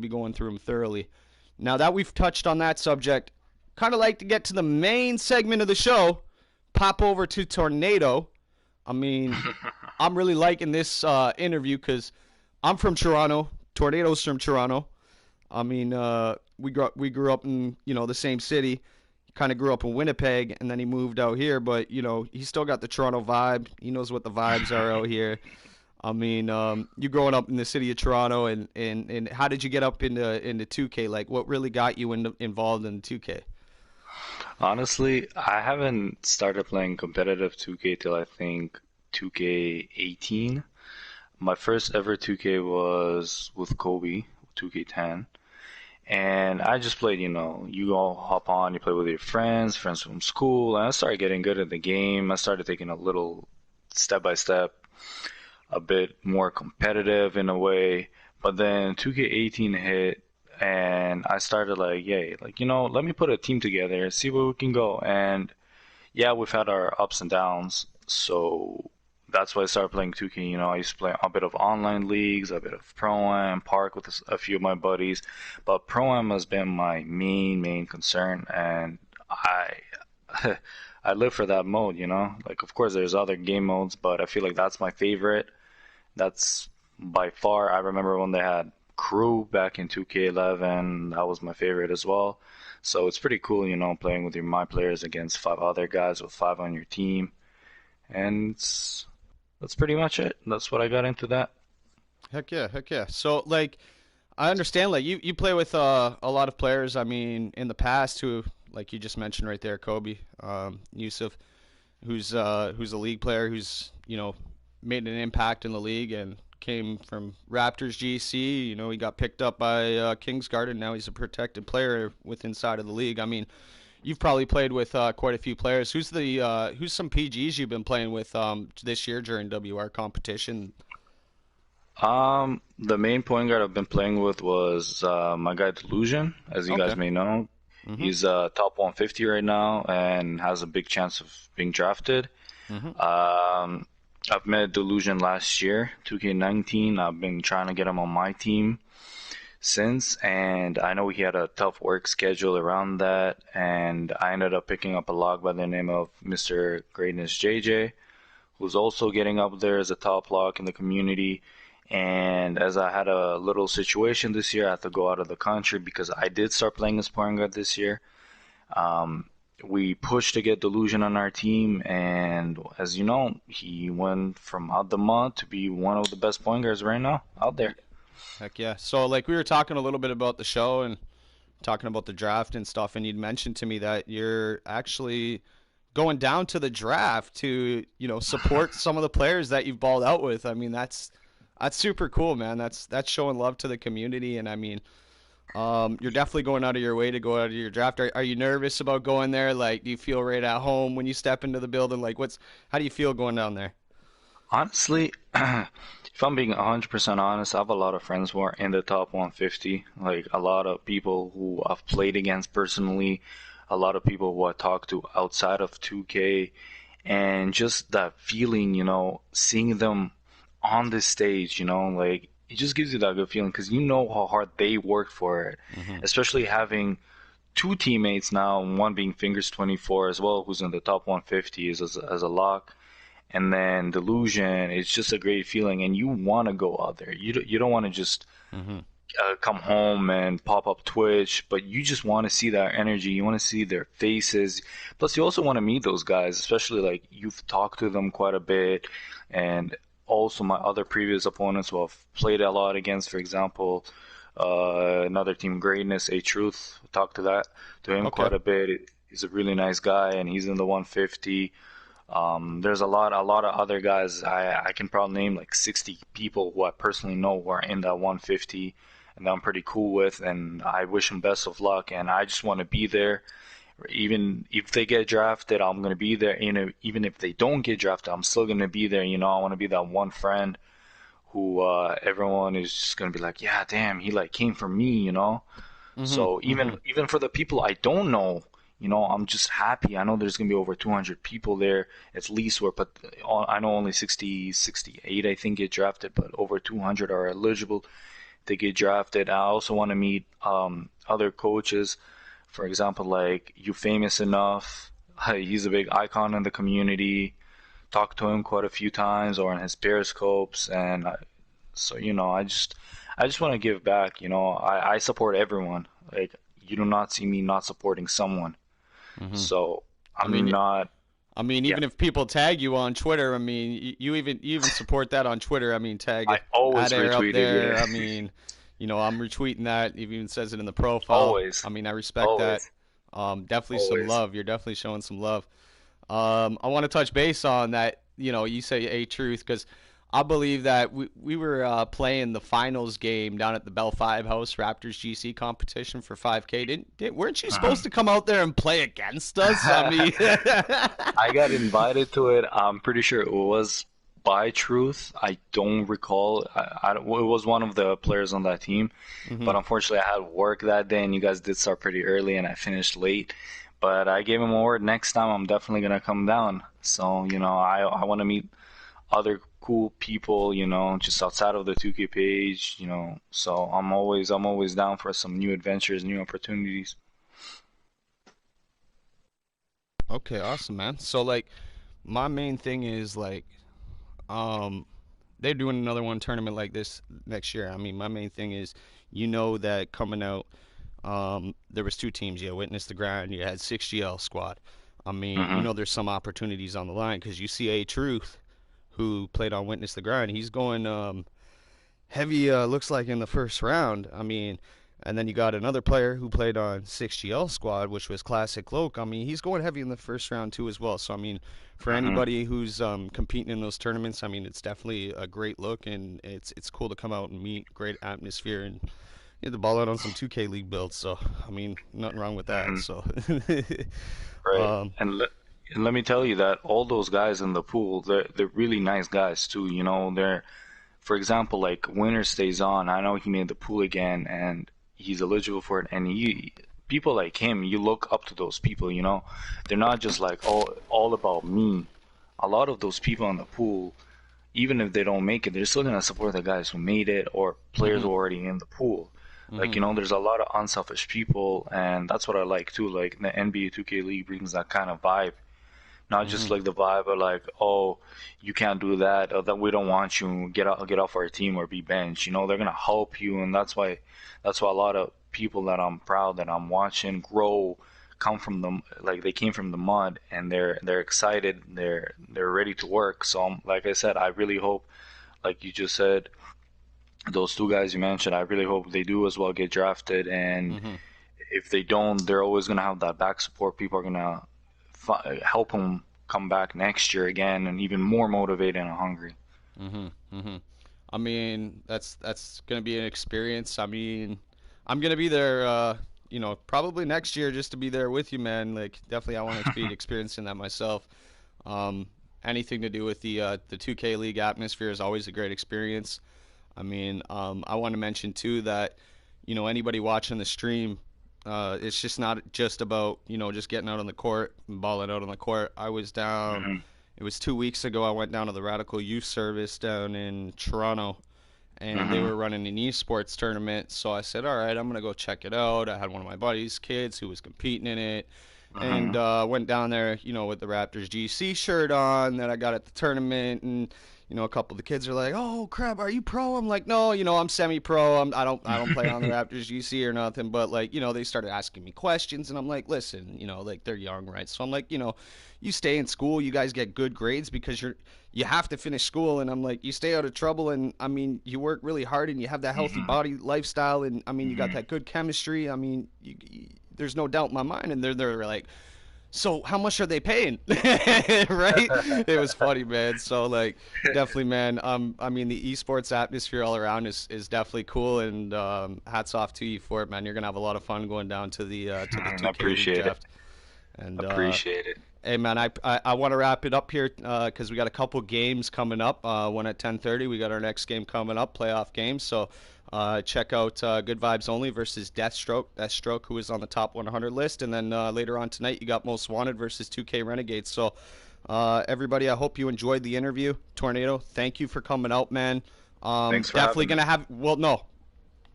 be going through them thoroughly. Now that we've touched on that subject, kind of like to get to the main segment of the show. Pop over to Tornado. I mean, I'm really liking this interview because I'm from Toronto. Tornado's from Toronto. I mean, we grew up in the same city. Kind of grew up in Winnipeg, and then he moved out here. But he still got the Toronto vibe. He knows what the vibes are out here. I mean, you growing up in the city of Toronto, and how did you get up into 2K? Like, what really got you involved in 2K? Honestly, I haven't started playing competitive 2K till I think 2K18. My first ever 2K was with Kobe, 2K10. And I just played, you all hop on, you play with your friends, friends from school, and I started getting good at the game. I started taking a little step by step, a bit more competitive in a way. But then 2K18 hit, and I started like, yay, like, let me put a team together, see where we can go. And yeah, we've had our ups and downs. So that's why I started playing 2K. I used to play a bit of online leagues, a bit of Pro-Am, Park with a few of my buddies. But Pro-Am has been my main concern. And I I live for that mode. Like, of course, there's other game modes, but I feel like that's my favorite. That's by far, I remember when they had Crew back in 2K11. That was my favorite as well. So it's pretty cool, playing with your my players against five other guys with five on your team. And that's pretty much it. That's what I got into that. Heck yeah, heck yeah. So like, I understand like you play with a lot of players. I mean, in the past who like you just mentioned right there, Kobe, Yusuf, who's a league player who's made an impact in the league and came from Raptors GC. He got picked up by Kings Garden. Now he's a protected player with inside of the league. I mean, you've probably played with quite a few players. Who's some PGs you've been playing with this year during WR competition? The main point guard I've been playing with was my guy Delusion, as you guys Okay. may know. Mhm. He's top 150 right now and has a big chance of being drafted. Mhm. I've met Delusion last year, 2K19. I've been trying to get him on my team since, and I know he had a tough work schedule around that, and I ended up picking up a log by the name of Mr. Greatness JJ, who's also getting up there as a top log in the community. And as I had a little situation this year, I had to go out of the country because I did start playing as point guard this year. Um, we pushed to get Delusion on our team, and as you know, he went from out the mud to be one of the best point guards right now out there. Heck yeah. So like we were talking a little bit about the show and talking about the draft and stuff, and you'd mentioned to me that you're actually going down to the draft to support some of the players that you've balled out with. I mean that's super cool, man. That's showing love to the community, and I mean, you're definitely going out of your way to go out of your draft. Are you nervous about going there? Like, do you feel right at home when you step into the building? Like, how do you feel going down there? Honestly, if I'm being 100% honest, I have a lot of friends who are in the top 150. Like a lot of people who I've played against personally, a lot of people who I talk to outside of 2K, and just that feeling, seeing them on this stage, like it just gives you that good feeling because you know how hard they worked for it, Hmm. especially having two teammates now, one being Fingers 24 as well, who's in the top 150 as a lock. And then Delusion, it's just a great feeling, and you want to go out there. You don't want to just Hmm. come home and pop up Twitch, but you just want to see that energy. You want to see their faces. Plus, you also want to meet those guys, especially like you've talked to them quite a bit, and also my other previous opponents who I've played a lot against. For example, another team, Greatness, A Truth. Talked to him Okay. quite a bit. He's a really nice guy, and he's in the 150. There's a lot of other guys. I can probably name like 60 people who I personally know who are in that 150, and that I'm pretty cool with. And I wish them best of luck. And I just want to be there. Even if they get drafted, I'm gonna be there. Even if they don't get drafted, I'm still gonna be there. I want to be that one friend who everyone is just gonna be like, yeah, damn, he like came for me. Hmm. So Hmm. even for the people I don't know, I'm just happy. I know there's gonna be over 200 people there at least. But I know only 60, 68 I think get drafted, but over 200 are eligible. they get drafted. I also want to meet other coaches. For example, like you famous enough, he's a big icon in the community. Talked to him quite a few times or in his periscopes, and so I just want to give back. I support everyone. Like you do not see me not supporting someone. Hmm. So I mean, I'm not. Yeah, even if people tag you on Twitter, I mean, you even support that on Twitter. I mean, tag I at always air up retweeted. there. I Yeah, mean, I'm retweeting that. It even says it in the profile. always, I mean, I respect that. always, Definitely some always. love. You're definitely showing some love. I want to touch base on that. You say a truth because I believe that we were playing the finals game down at the Bell Five House Raptors GC competition for 5K. Weren't you supposed to come out there and play against us? I mean, I got invited to it. I'm pretty sure it was by Truth. I don't recall. It was one of the players on that team, hmm. but unfortunately, I had work that day, and you guys did start pretty early, and I finished late. But I gave him a word. Next time, I'm definitely gonna come down. So, I want to meet other cool people, just outside of the 2K page, So I'm always down for some new adventures, new opportunities. Okay, awesome, man. So like, my main thing is like, um, they're doing another one tournament like this next year. I mean, my main thing is, that coming out, there was two teams. You Witness the Grind. You had 6GL squad. I mean, Hmm. there's some opportunities on the line because you see a Truth, who played on Witness the Grind. He's going heavy. Looks like in the first round. I mean, and then you got another player who played on 6GL squad, which was Classic Cloak. I mean, he's going heavy in the first round too as well. So I mean, for Hmm. anybody who's competing in those tournaments, I mean, it's definitely a great look, and it's cool to come out and meet. Great atmosphere, and get the ball out on some 2K League builds. So I mean, nothing wrong with that. Hmm. So Right. um, And let me tell you that all those guys in the pool, they're really nice guys too. They're, for example, like Winner stays on. I know he made the pool again, and he's eligible for it. And people like him, you look up to those people. They're not just like all about me. A lot of those people in the pool, even if they don't make it, they're still gonna support the guys who made it or players mhm, who are already in the pool. Like, mhm, there's a lot of unselfish people, and that's what I like too. Like the NBA 2K League brings that kind of vibe, not just mhm, like the vibe of like, oh, you can't do that, or that we don't want you, get off our team or be benched. They're gonna help you, and that's why a lot of people that I'm proud that I'm watching grow come from them, like they came from the mud, and they're excited, they're ready to work. So like I said, I really hope, like you just said, those two guys you mentioned, I really hope they do as well get drafted, and mhm. if they don't, they're always gonna have that back support. People are gonna help them come back next year again and even more motivated and hungry. Mhm. Mhm. I mean, that's gonna be an experience. I mean, I'm gonna be there. Probably next year just to be there with you, man. Like, definitely, I want to be experiencing that myself. Um, Anything to do with the 2K League atmosphere is always a great experience. I mean, I want to mention too that anybody watching the stream, it's just not just about just getting out on the court and balling out on the court. I was down. Hmm. It was 2 weeks ago. I went down to the Radical Youth Service down in Toronto, and they Hmm. were running an esports tournament. So I said, all right, I'm gonna go check it out. I had one of my buddy's kids who was competing in it, and Hmm. went down there, with the Raptors GC shirt on that I got at the tournament, and a couple of the kids are like, "Oh crap, are you pro?" I'm like, "No, I'm semi-pro. I don't play on the Raptors GC or nothing." But like, they started asking me questions, and I'm like, "Listen, like they're young, right?" So I'm like, you stay in school, you guys get good grades because you have to finish school, and I'm like, you stay out of trouble, and I mean, you work really hard, and you have that healthy Hmm. body lifestyle, and I mean, you got Hmm. that good chemistry. I mean, there's no doubt in my mind, and they're like, so how much are they paying? Right? It was funny, man. So like, definitely, man. I mean, the esports atmosphere all around is definitely cool, and hats off to you for it, man. You're gonna have a lot of fun going down to the I 2K League appreciate it. draft. And Appreciate it. hey, man, I want to wrap it up here because we got a couple games coming up. One at 10:30. We got our next game coming up, playoff game. So check out Good Vibes Only versus Deathstroke. Deathstroke, who is on the top 100 list. And then later on tonight, you got Most Wanted versus 2K Renegades. So everybody, I hope you enjoyed the interview. Tornado, thank you for coming out, man. Thanks for Definitely having me. gonna have. Well, no.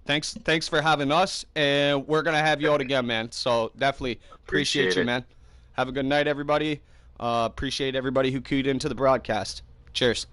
Thanks for having us, and we're gonna have you out again, man. So definitely appreciate you, it. man. Have a good night, everybody. Appreciate everybody who keyed into the broadcast. Cheers.